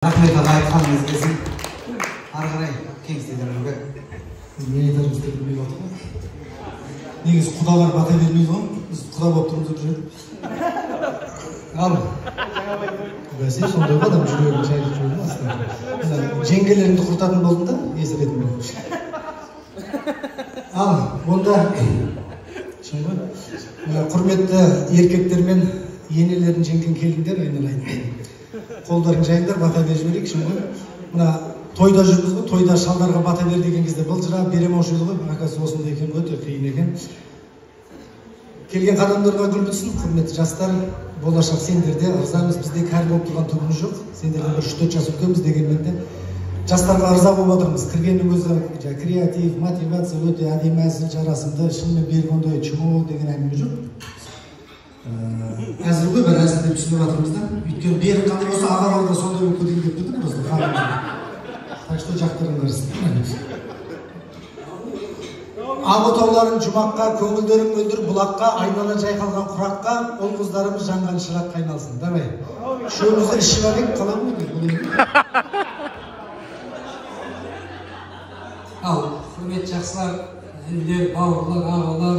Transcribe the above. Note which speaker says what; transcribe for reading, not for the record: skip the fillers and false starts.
Speaker 1: Рахмет аға айтқаныңыз келсін. Ары қарай кеңестендіруге.
Speaker 2: Не айтарымыз деп білмей отыр ғой. Негізі құдалар бата бермейді ғой. Біз құда болып тұрмыз деп жүреді. Ал. Бәсе сондай ғой адам жүрегін жайлы жүреді астында. Жеңгелерімді құртатын болдым да, есіретім мен. Ал, онда шын ғой. Құрметті еркектер мен енелерін жеңген келіндер айналайын. Қолдарын жайыңдар, бата беріп жіберейік, шын ғой. Мына тойда жүрміз ғой, тойда шалдарға бата бер деген кезде былжырап беремеуші еді ғой. Акасы осындай екен, өте қиын екен. Келген қадамдарға гүл бітсін, құрметті жастар, болашақ сендерде ырзамыз, бізде кәрі болып тұрған түгіміз жоқ. Сендерден бір 3-4 жас үлкенбіз дегенмен де жастарға ырза болып отырмыз. Кіргеннің өзі креатив, мотивация өте әдемі, әзіл, жарасымды, шынымен берік ондай чмо деген әңгіме жоқ. Әзір ғой, бір әзір деп түсініп жатырмыз да. Өйткені берік қандай болса ағаралда сондай болып кетейін деп тұрдым просто. Так что жақтырыңдар. Ағы тауларын жұмаққа, көңілдерің мөлдір бұлаққа, айнала жайқалған құраққа, ол қыздарымыз жанған шыраққа айналсын. Давай. Шөмізді ішіп алайық, қалам ғой.
Speaker 3: Ал, құрметті жақсылар, інілер, бауырлар, ағалар,